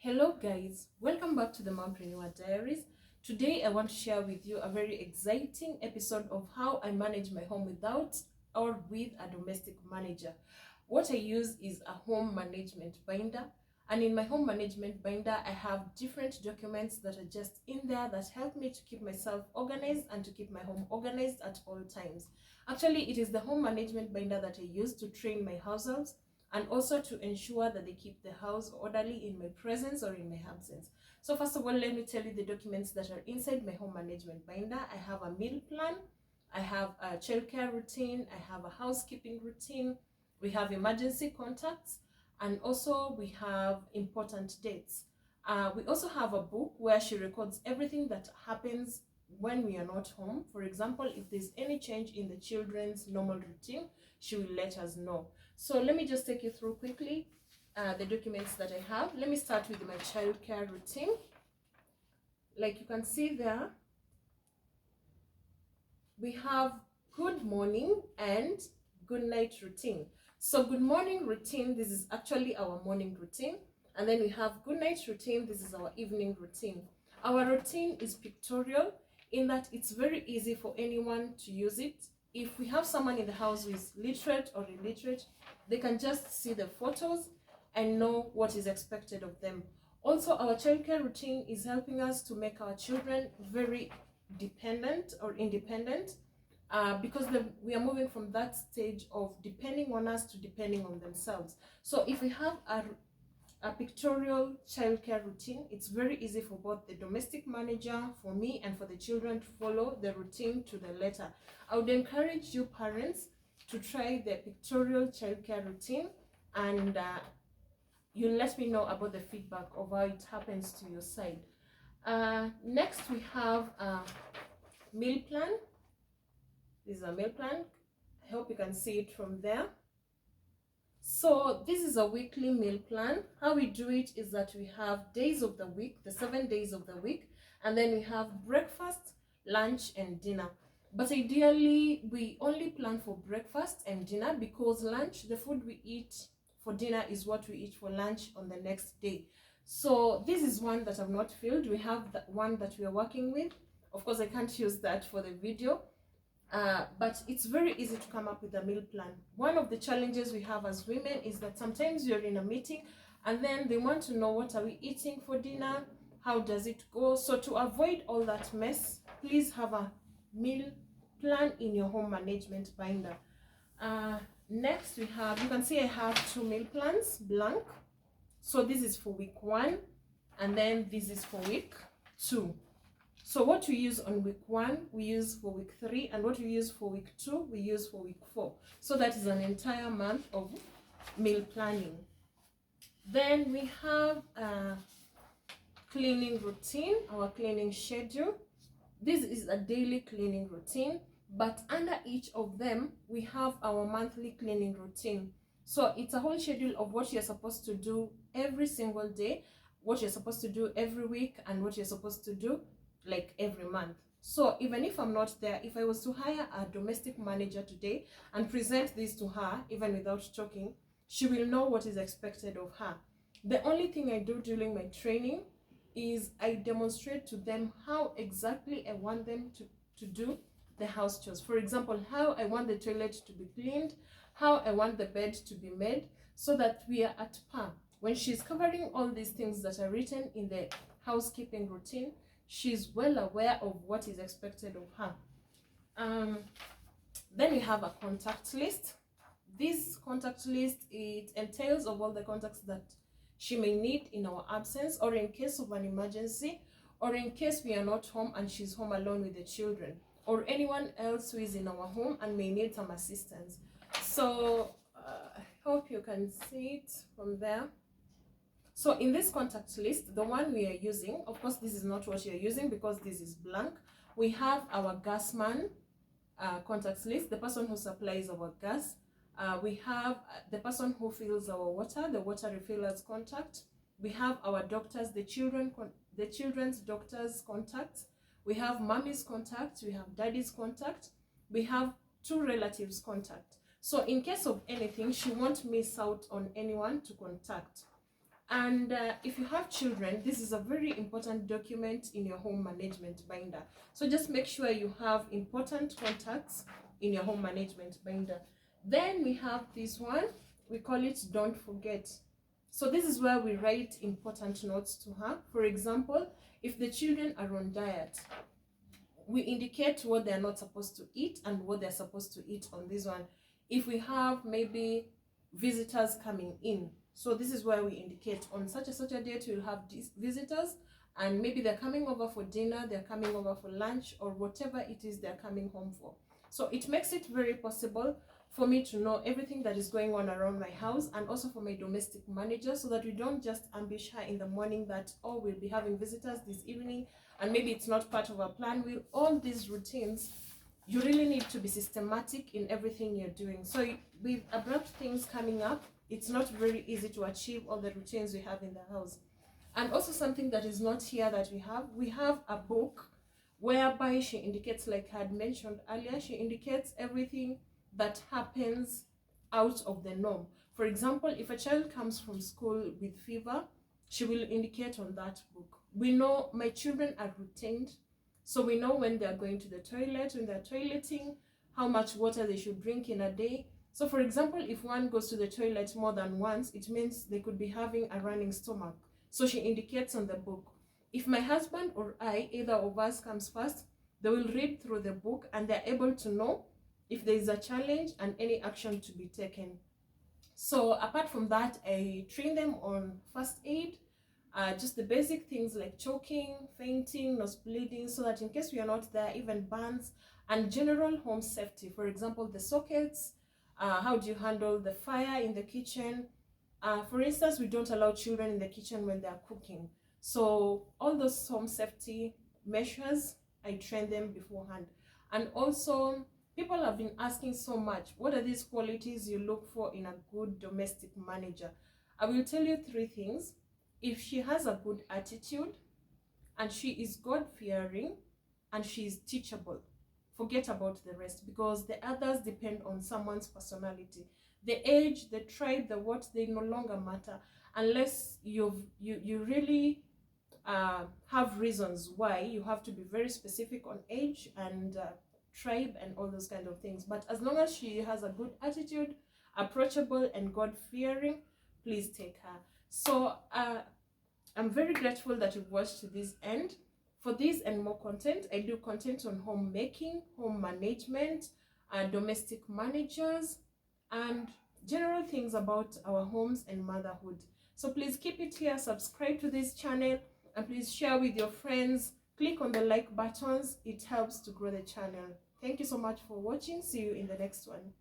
Hello guys, welcome back to the MomPrenuer Diaries. Today I want to share with you a very exciting episode of how I manage my home without or with a domestic manager. What I use is a home management binder, and in my home management binder I have different documents that are just in there that help me to keep myself organized and to keep my home organized at all times. Actually, it is the home management binder that I use to train my households and also to ensure that they keep the house orderly in my presence or in my absence. So first of all, let me tell you the documents that are inside my home management binder. I have a meal plan, I have a childcare routine, I have a housekeeping routine, we have emergency contacts, and also we have important dates. We also have a book where she records everything that happens when we are not home. For example, if there's any change in the children's normal routine, she will let us know. So let me just take you through quickly the documents that I have. Let me start with my childcare routine. Like you can see there, we have good morning and good night routine. So good morning routine, this is actually our morning routine. And then we have good night routine, this is our evening routine. Our routine is pictorial in that it's very easy for anyone to use it. If we have someone in the house who is literate or illiterate, they can just see the photos and know what is expected of them. Also, our childcare routine is helping us to make our children very dependent or independent because we are moving from that stage of depending on us to depending on themselves. So if we have a pictorial childcare routine, it's very easy for both the domestic manager, for me, and for the children to follow the routine to the letter. I would encourage you parents to try the pictorial childcare routine, and you let me know about the feedback of how it happens to your side. Next we have a meal plan. This is a meal plan. I hope you can see it from there. So this is a weekly meal plan. How we do it is that we have days of the week, the 7 days of the week, and then we have breakfast, lunch, and dinner. But ideally, we only plan for breakfast and dinner because lunch, the food we eat for dinner is what we eat for lunch on the next day. So this is one that I've not filled. We have that one that we are working with. Of course, I can't use that for the video. But it's very easy to come up with a meal plan. One of the challenges we have as women is that sometimes you're in a meeting and then they want to know what are we eating for dinner, how does it go. So to avoid all that mess, please have a meal plan in your home management binder. Next we have, you can see I have 2 meal plans blank. So this is for week 1 and then this is for week 2. So what we use on week 1, we use for week 3, and what we use for week 2, we use for week 4. So that is an entire month of meal planning. Then we have a cleaning routine, our cleaning schedule. This is a daily cleaning routine, but under each of them, we have our monthly cleaning routine. So it's a whole schedule of what you're supposed to do every single day, what you're supposed to do every week, and what you're supposed to do like every month. So even if I'm not there, if I was to hire a domestic manager today and present this to her, even without talking, she will know what is expected of her. The only thing I do during my training is I demonstrate to them how exactly I want them to do the house chores. For example, how I want the toilet to be cleaned, how I want the bed to be made, so that we are at par. When she's covering all these things that are written in the housekeeping routine, she's well aware of what is expected of her. Then we have a contact list. This contact list, it entails of all the contacts that she may need in our absence, or in case of an emergency, or in case we are not home and she's home alone with the children, or anyone else who is in our home and may need some assistance. So I hope you can see it from there. So in this contact list, the one we are using, of course this is not what you're using because this is blank. We have our gas man contact list, the person who supplies our gas. We have the person who fills our water, the water refillers contact. We have our doctors, the children's doctors contact. We have mommy's contact, we have daddy's contact. We have 2 relatives contact. So in case of anything, she won't miss out on anyone to contact. And if you have children, this is a very important document in your home management binder. So just make sure you have important contacts in your home management binder. Then we have this one, we call it don't forget. So this is where we write important notes to her. For example, if the children are on diet, we indicate what they're not supposed to eat and what they're supposed to eat on this one. If we have maybe visitors coming in, so this is where we indicate on such a date we'll have these visitors, and maybe they're coming over for dinner, they're coming over for lunch, or whatever it is they're coming home for. So it makes it very possible for me to know everything that is going on around my house, and also for my domestic manager, so that we don't just ambush her in the morning that, oh, we'll be having visitors this evening, and maybe it's not part of our plan. With all these routines, you really need to be systematic in everything you're doing. So with abrupt things coming up, it's not very easy to achieve all the routines we have in the house. And also something that is not here that we have a book whereby she indicates, like I had mentioned earlier, she indicates everything that happens out of the norm. For example, if a child comes from school with fever, she will indicate on that book. We know my children are routined, so we know when they're going to the toilet, when they're toileting, how much water they should drink in a day. So for example, if one goes to the toilet more than once, it means they could be having a running stomach. So she indicates on the book. If my husband or I, either of us comes first, they will read through the book and they're able to know if there is a challenge and any action to be taken. So apart from that, I train them on first aid, just the basic things like choking, fainting, nose bleeding, so that in case we are not there, even burns, and general home safety. For example, the sockets, how do you handle the fire in the kitchen? For instance, we don't allow children in the kitchen when they are cooking. So all those home safety measures, I train them beforehand. And also, people have been asking so much, what are these qualities you look for in a good domestic manager? I will tell you 3 things. If she has a good attitude, and she is God-fearing, and she is teachable, forget about the rest, because the others depend on someone's personality. The age, the tribe, the what, they no longer matter, unless you really have reasons why. You have to be very specific on age and tribe and all those kind of things. But as long as she has a good attitude, approachable and God-fearing, please take her. So I'm very grateful that you've watched to this end. For this and more content, I do content on homemaking, home management, domestic managers, and general things about our homes and motherhood. So please keep it here, subscribe to this channel, and please share with your friends. Click on the like buttons, it helps to grow the channel. Thank you so much for watching. See you in the next one.